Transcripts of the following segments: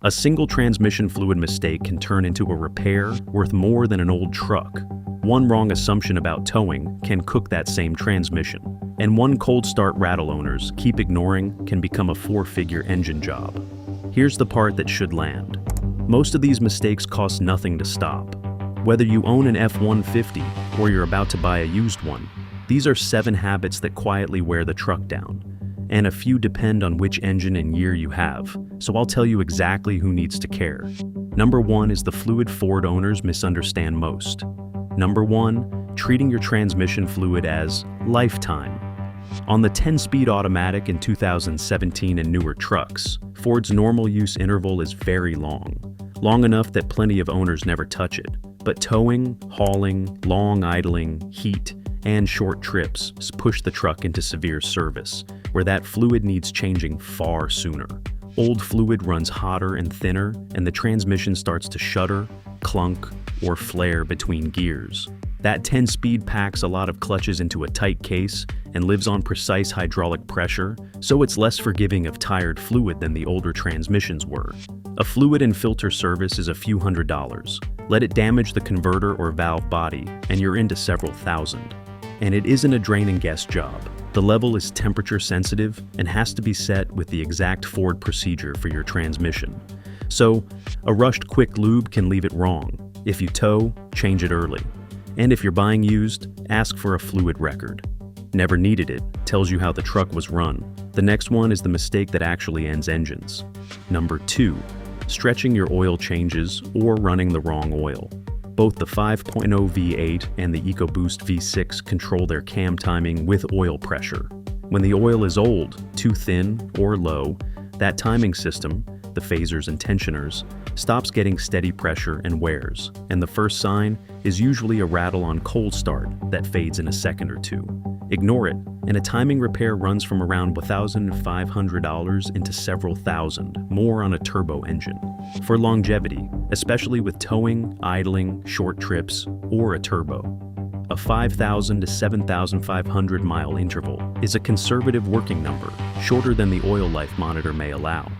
A single transmission fluid mistake can turn into a repair worth more than an old truck. One wrong assumption about towing can cook that same transmission. And one cold start rattle owners keep ignoring can become a four-figure engine job. Here's the part that should land. Most of these mistakes cost nothing to stop. Whether you own an F-150 or you're about to buy a used one, these are 7 habits that quietly wear the truck down. And a few depend on which engine and year you have, so I'll tell you exactly who needs to care. Number 1 is the fluid Ford owners misunderstand most. Number 1, treating your transmission fluid as lifetime. On the 10-speed automatic in 2017 and newer trucks, Ford's normal use interval is very long enough that plenty of owners never touch it. But towing, hauling, long idling, heat, and short trips push the truck into severe service, where that fluid needs changing far sooner. Old fluid runs hotter and thinner, and the transmission starts to shudder, clunk, or flare between gears. That 10-speed packs a lot of clutches into a tight case and lives on precise hydraulic pressure, so it's less forgiving of tired fluid than the older transmissions were. A fluid and filter service is a few $100s. Let it damage the converter or valve body, and you're into several thousand. And it isn't a drain and guess job. The level is temperature sensitive and has to be set with the exact Ford procedure for your transmission. So, a rushed quick lube can leave it wrong. If you tow, change it early. And if you're buying used, ask for a fluid record. Never needed it tells you how the truck was run. The next one is the mistake that actually ends engines. Number 2, stretching your oil changes or running the wrong oil. Both the 5.0 V8 and the EcoBoost V6 control their cam timing with oil pressure. When the oil is old, too thin, or low, that timing system, the phasers and tensioners, stops getting steady pressure and wears, and the first sign is usually a rattle on cold start that fades in a second or two. Ignore it, and a timing repair runs from around $1,500 into several thousand, more on a turbo engine. For longevity, especially with towing, idling, short trips, or a turbo, a 5,000 to 7,500 mile interval is a conservative working number, shorter than the oil life monitor may allow.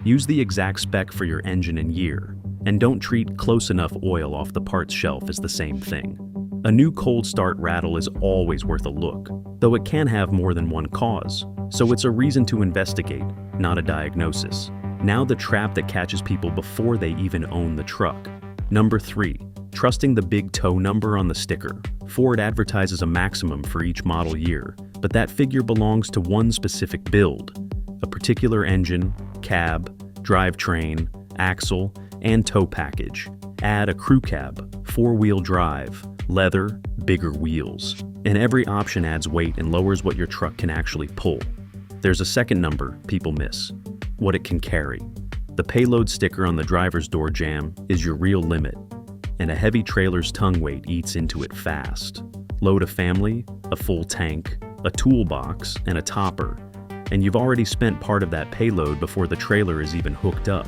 Use the exact spec for your engine and year, and don't treat close enough oil off the parts shelf as the same thing. A new cold start rattle is always worth a look, though it can have more than one cause, so it's a reason to investigate, not a diagnosis. Now the trap that catches people before they even own the truck. Number 3, trusting the big tow number on the sticker. Ford advertises a maximum for each model year, but that figure belongs to one specific build. A particular engine, cab, drivetrain, axle, and tow package. Add a crew cab, 4-wheel drive, leather, bigger wheels. And every option adds weight and lowers what your truck can actually pull. There's a second number people miss: what it can carry. The payload sticker on the driver's door jamb is your real limit, and a heavy trailer's tongue weight eats into it fast. Load a family, a full tank, a toolbox, and a topper, and you've already spent part of that payload before the trailer is even hooked up.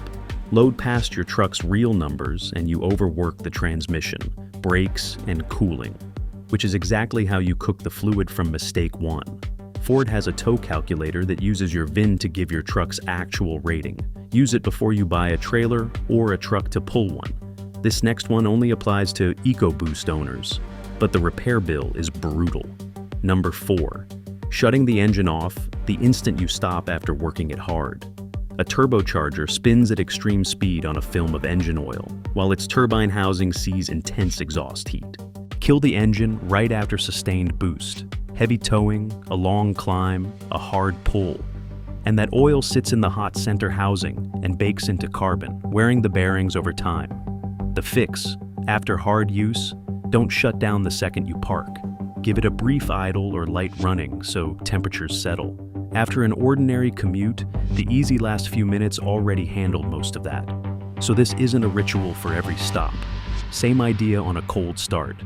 Load past your truck's real numbers and you overwork the transmission, brakes, and cooling, which is exactly how you cook the fluid from mistake 1. Ford has a tow calculator that uses your VIN to give your truck's actual rating. Use it before you buy a trailer or a truck to pull one. This next one only applies to EcoBoost owners, but the repair bill is brutal. Number 4, shutting the engine off the instant you stop after working it hard. A turbocharger spins at extreme speed on a film of engine oil, while its turbine housing sees intense exhaust heat. Kill the engine right after sustained boost. Heavy towing, a long climb, a hard pull. And that oil sits in the hot center housing and bakes into carbon, wearing the bearings over time. The fix: after hard use, don't shut down the second you park. Give it a brief idle or light running so temperatures settle. After an ordinary commute, the easy last few minutes already handled most of that. So this isn't a ritual for every stop. Same idea on a cold start.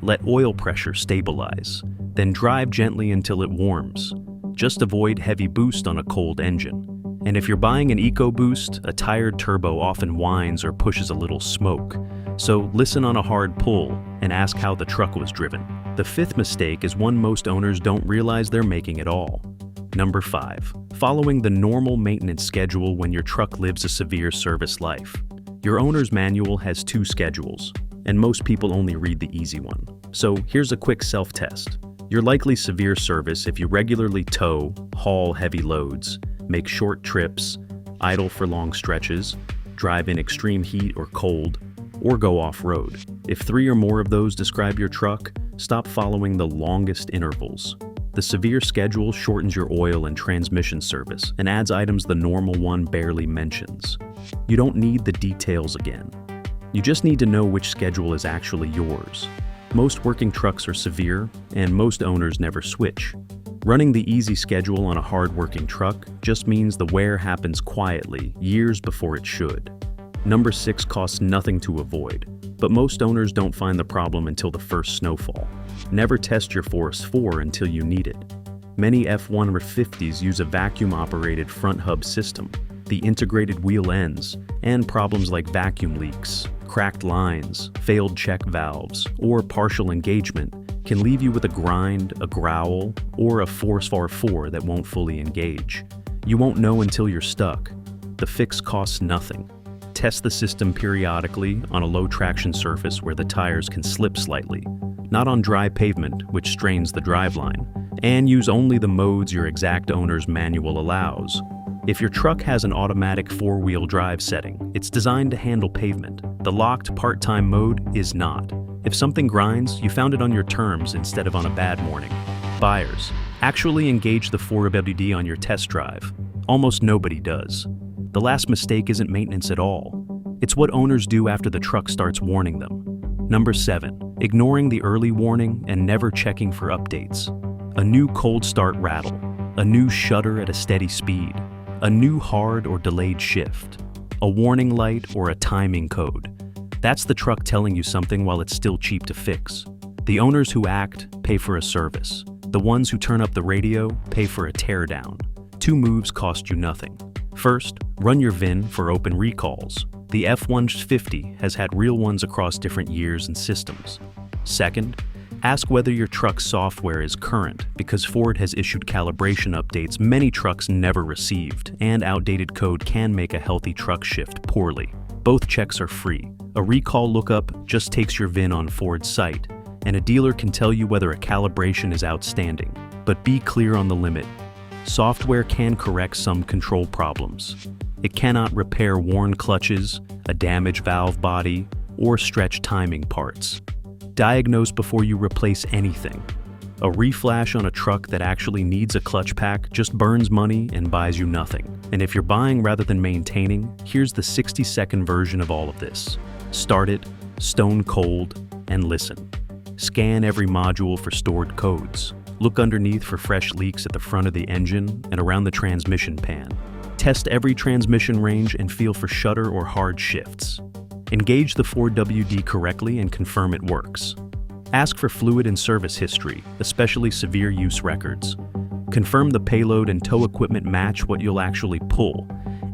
Let oil pressure stabilize, then drive gently until it warms. Just avoid heavy boost on a cold engine. And if you're buying an EcoBoost, a tired turbo often whines or pushes a little smoke. So listen on a hard pull and ask how the truck was driven. The 5th mistake is one most owners don't realize they're making at all: Number 5. Following the normal maintenance schedule when your truck lives a severe service life. Your owner's manual has 2 schedules, and most people only read the easy one. So here's a quick self-test. You're likely severe service if you regularly tow, haul heavy loads, make short trips, idle for long stretches, drive in extreme heat or cold, or go off-road. If 3 or more of those describe your truck, stop following the longest intervals. The severe schedule shortens your oil and transmission service and adds items the normal one barely mentions. You don't need the details again. You just need to know which schedule is actually yours. Most working trucks are severe, and most owners never switch. Running the easy schedule on a hard-working truck just means the wear happens quietly, years before it should. Number 6 costs nothing to avoid, but most owners don't find the problem until the first snowfall. Never test your Force 4 until you need it. Many F-150s use a vacuum-operated front hub system, the integrated wheel ends, and problems like vacuum leaks, cracked lines, failed check valves, or partial engagement can leave you with a grind, a growl, or a Force 4 that won't fully engage. You won't know until you're stuck. The fix costs nothing. Test the system periodically on a low-traction surface where the tires can slip slightly, not on dry pavement, which strains the driveline, and use only the modes your exact owner's manual allows. If your truck has an automatic 4-wheel drive setting, it's designed to handle pavement. The locked part-time mode is not. If something grinds, you found it on your terms instead of on a bad morning. Buyers, actually engage the 4WD on your test drive. Almost nobody does. The last mistake isn't maintenance at all. It's what owners do after the truck starts warning them. Number 7. Ignoring the early warning and never checking for updates. A new cold start rattle, a new shudder at a steady speed, a new hard or delayed shift, a warning light or a timing code. That's the truck telling you something while it's still cheap to fix. The owners who act pay for a service. The ones who turn up the radio pay for a teardown. 2 moves cost you nothing. First, run your VIN for open recalls. The F-150 has had real ones across different years and systems. Second, ask whether your truck's software is current, because Ford has issued calibration updates many trucks never received, and outdated code can make a healthy truck shift poorly. Both checks are free. A recall lookup just takes your VIN on Ford's site, and a dealer can tell you whether a calibration is outstanding. But be clear on the limit. Software can correct some control problems. It cannot repair worn clutches, a damaged valve body, or stretch timing parts. Diagnose before you replace anything. A reflash on a truck that actually needs a clutch pack just burns money and buys you nothing. And if you're buying rather than maintaining, here's the 60-second version of all of this. Start it, stone cold, and listen. Scan every module for stored codes. Look underneath for fresh leaks at the front of the engine and around the transmission pan. Test every transmission range and feel for shudder or hard shifts. Engage the 4WD correctly and confirm it works. Ask for fluid and service history, especially severe use records. Confirm the payload and tow equipment match what you'll actually pull,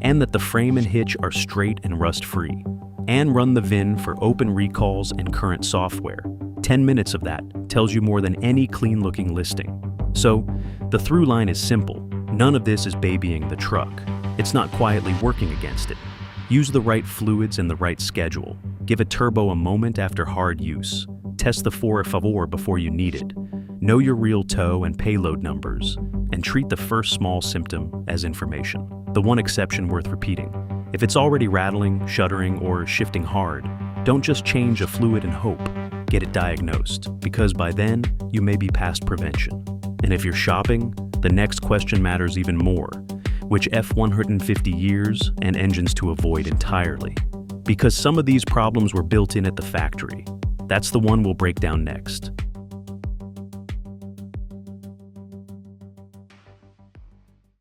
and that the frame and hitch are straight and rust-free. And run the VIN for open recalls and current software. 10 minutes of that tells you more than any clean-looking listing. So, the through line is simple. None of this is babying the truck. It's not quietly working against it. Use the right fluids and the right schedule. Give a turbo a moment after hard use. Test the 4 before you need it. Know your real tow and payload numbers, and treat the first small symptom as information. The one exception worth repeating: if it's already rattling, shuddering, or shifting hard, don't just change a fluid and hope. Get it diagnosed, because by then, you may be past prevention. And if you're shopping, the next question matters even more: which F-150 years and engines to avoid entirely. Because some of these problems were built in at the factory. That's the one we'll break down next.